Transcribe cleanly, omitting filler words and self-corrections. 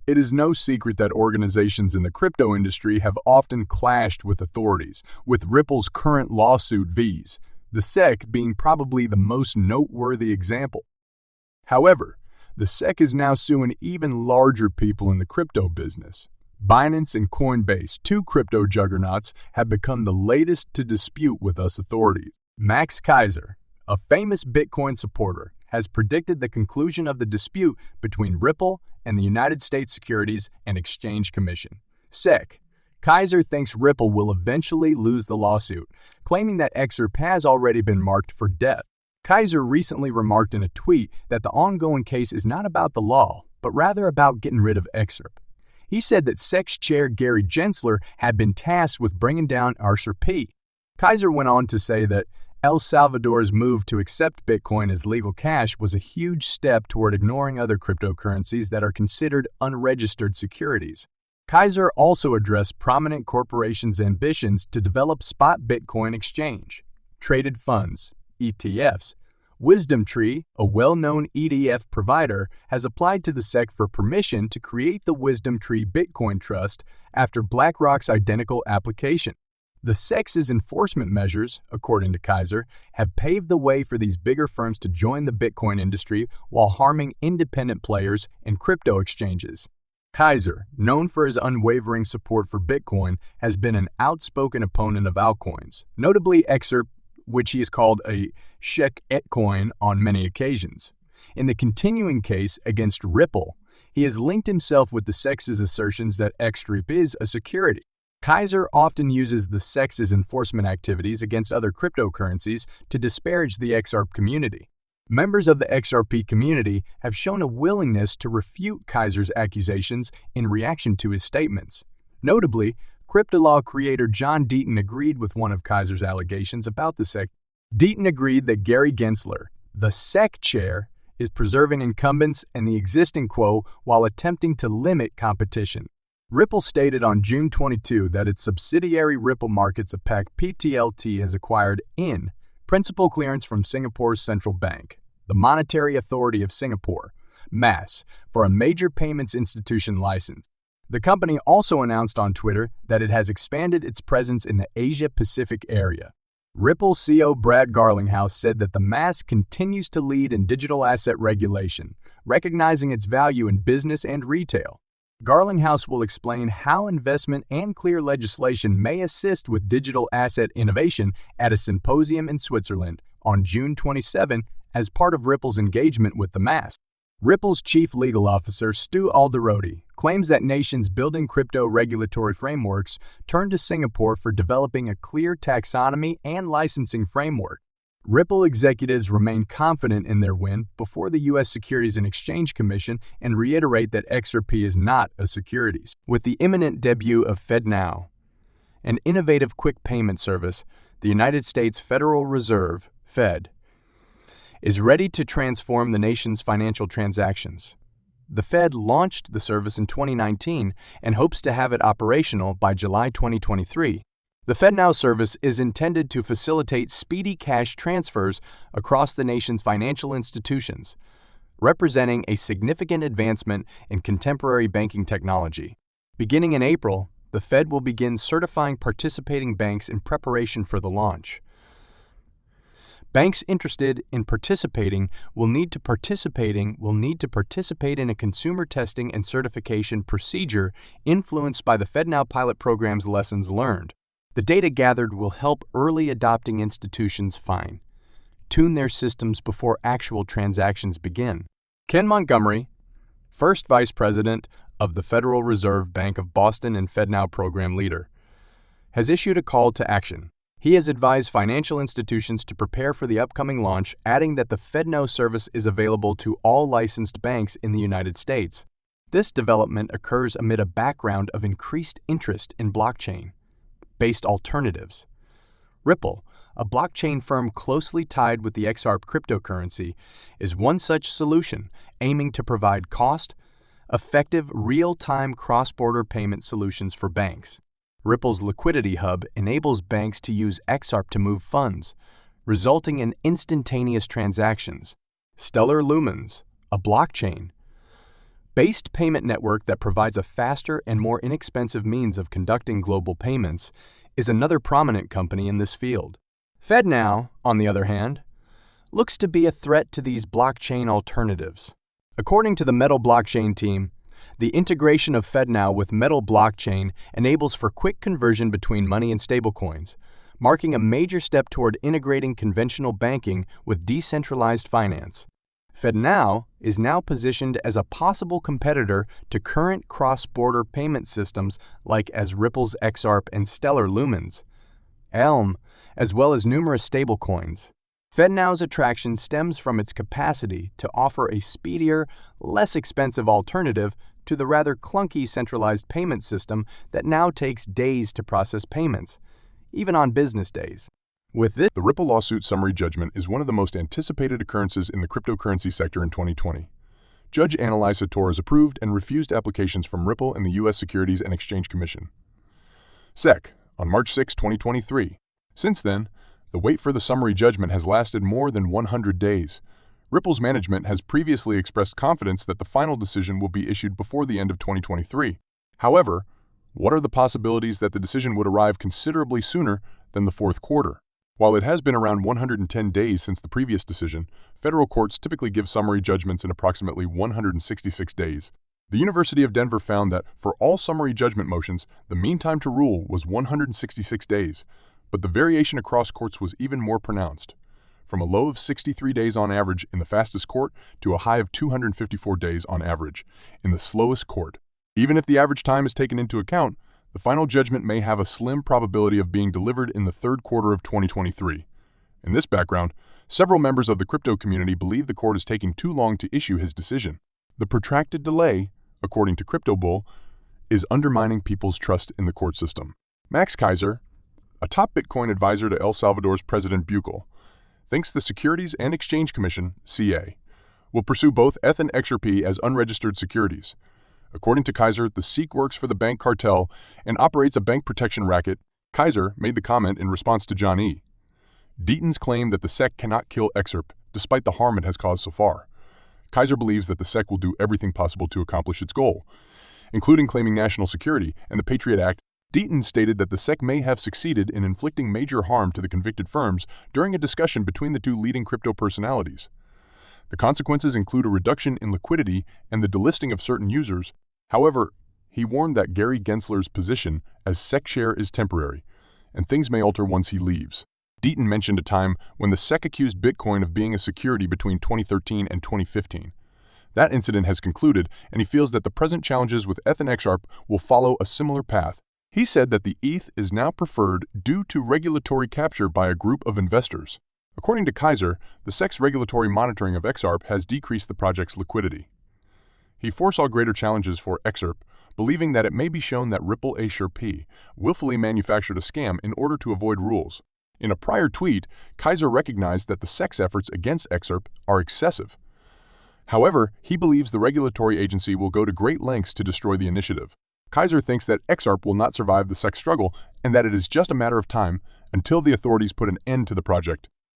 It is no secret that organizations in the crypto industry have often clashed with authorities, with Ripple's current lawsuit vs. the SEC being probably the most noteworthy example. However, the SEC is now suing even larger people in the crypto business. Binance and Coinbase, two crypto juggernauts, have become the latest to dispute with us authorities. Max Keiser, a famous Bitcoin supporter, has predicted the conclusion of the dispute between Ripple and the United States Securities and Exchange Commission, SEC. Keiser thinks Ripple will eventually lose the lawsuit, claiming that XRP has already been marked for death. Keiser recently remarked in a tweet that the ongoing case is not about the law, but rather about getting rid of XRP. He said that SEC Chair Gary Gensler had been tasked with bringing down XRP. Keiser went on to say that El Salvador's move to accept Bitcoin as legal cash was a huge step toward ignoring other cryptocurrencies that are considered unregistered securities. Keiser also addressed prominent corporations' ambitions to develop spot Bitcoin exchange, traded funds, ETFs. WisdomTree, a well-known ETF provider, has applied to the SEC for permission to create the WisdomTree Bitcoin Trust after BlackRock's identical application. The SEC's enforcement measures, according to Keiser, have paved the way for these bigger firms to join the Bitcoin industry while harming independent players and crypto exchanges. Keiser, known for his unwavering support for Bitcoin, has been an outspoken opponent of altcoins, notably XRP, which he has called a sheketcoin on many occasions. In the continuing case against Ripple, he has linked himself with the SEC's assertions that XRP is a security. Keiser often uses the SEC's enforcement activities against other cryptocurrencies to disparage the XRP community. Members of the XRP community have shown a willingness to refute Keiser's accusations in reaction to his statements. Notably, CryptoLaw creator John Deaton agreed with one of Keiser's allegations about the SEC. Deaton agreed that Gary Gensler, the SEC chair, is preserving incumbents and the existing quo while attempting to limit competition. Ripple stated on June 22 that its subsidiary Ripple Markets APAC PTLT has acquired principal clearance from Singapore's central bank, the Monetary Authority of Singapore, MAS, for a major payments institution license. The company also announced on Twitter that it has expanded its presence in the Asia-Pacific area. Ripple CEO Brad Garlinghouse said that the MAS continues to lead in digital asset regulation, recognizing its value in business and retail. Garlinghouse will explain how investment and clear legislation may assist with digital asset innovation at a symposium in Switzerland on June 27 as part of Ripple's engagement with the MAS. Ripple's chief legal officer, Stu Alderoty, claims that nations building crypto regulatory frameworks turn to Singapore for developing a clear taxonomy and licensing framework. Ripple executives remain confident in their win before the U.S. Securities and Exchange Commission and reiterate that XRP is not a securities. With the imminent debut of FedNow, an innovative quick payment service, the United States Federal Reserve, Fed, is ready to transform the nation's financial transactions. The Fed launched the service in 2019 and hopes to have it operational by July 2023. The FedNow service is intended to facilitate speedy cash transfers across the nation's financial institutions, representing a significant advancement in contemporary banking technology. Beginning in April, the Fed will begin certifying participating banks in preparation for the launch. Banks interested in participating will need to participate in a consumer testing and certification procedure influenced by the FedNow pilot program's lessons learned. The data gathered will help early adopting institutions tune their systems before actual transactions begin. Ken Montgomery, first vice president of the Federal Reserve Bank of Boston and FedNow program leader, has issued a call to action. He has advised financial institutions to prepare for the upcoming launch, adding that the FedNow service is available to all licensed banks in the United States. This development occurs amid a background of increased interest in blockchain-based alternatives. Ripple, a blockchain firm closely tied with the XRP cryptocurrency, is one such solution, aiming to provide cost-effective, real-time cross-border payment solutions for banks. Ripple's liquidity hub enables banks to use XRP to move funds, resulting in instantaneous transactions. Stellar Lumens, a blockchain based payment network that provides a faster and more inexpensive means of conducting global payments, is another prominent company in this field. FedNow, on the other hand, looks to be a threat to these blockchain alternatives. According to the Metal blockchain team, the integration of FedNow with Metal blockchain enables for quick conversion between money and stablecoins, marking a major step toward integrating conventional banking with decentralized finance. FedNow is now positioned as a possible competitor to current cross-border payment systems like as Ripple's XRP and Stellar Lumens, Elm, as well as numerous stablecoins. FedNow's attraction stems from its capacity to offer a speedier, less expensive alternative to the rather clunky centralized payment system that now takes days to process payments, even on business days. With this, the Ripple lawsuit summary judgment is one of the most anticipated occurrences in the cryptocurrency sector in 2020. Judge Annalise Torres approved and refused applications from Ripple and the U.S. Securities and Exchange Commission, SEC, on March 6, 2023. Since then, the wait for the summary judgment has lasted more than 100 days. Ripple's management has previously expressed confidence that the final decision will be issued before the end of 2023. However, what are the possibilities that the decision would arrive considerably sooner than the fourth quarter? While it has been around 110 days since the previous decision, federal courts typically give summary judgments in approximately 166 days. The University of Denver found that for all summary judgment motions, the mean time to rule was 166 days, but the variation across courts was even more pronounced, from a low of 63 days on average in the fastest court to a high of 254 days on average in the slowest court. Even if the average time is taken into account, the final judgment may have a slim probability of being delivered in the third quarter of 2023. In this background, several members of the crypto community believe the court is taking too long to issue his decision. The protracted delay, according to Crypto Bull, is undermining people's trust in the court system. Max Keiser, a top Bitcoin advisor to El Salvador's President Bukele, thinks the Securities and Exchange Commission, CA, will pursue both ETH and XRP as unregistered securities. According to Keiser, the SEC works for the bank cartel and operates a bank protection racket. Keiser made the comment in response to John E. Deaton's claim that the SEC cannot kill XRP, despite the harm it has caused so far. Keiser believes that the SEC will do everything possible to accomplish its goal, including claiming national security and the Patriot Act. Deaton stated that the SEC may have succeeded in inflicting major harm to the convicted firms during a discussion between the two leading crypto personalities. The consequences include a reduction in liquidity and the delisting of certain users. However, he warned that Gary Gensler's position as SEC chair is temporary, and things may alter once he leaves. Deaton mentioned a time when the SEC accused Bitcoin of being a security between 2013 and 2015. That incident has concluded, and he feels that the present challenges with ETH and XRP will follow a similar path. He said that the ETH is now preferred due to regulatory capture by a group of investors. According to Keiser, the SEC's regulatory monitoring of XRP has decreased the project's liquidity. He foresaw greater challenges for XRP, believing that it may be shown that Ripple XRP willfully manufactured a scam in order to avoid rules. In a prior tweet, Keiser recognized that the SEC's efforts against XRP are excessive. However, he believes the regulatory agency will go to great lengths to destroy the initiative. Keiser thinks that XRP will not survive the SEC struggle and that it is just a matter of time until the authorities put an end to the project.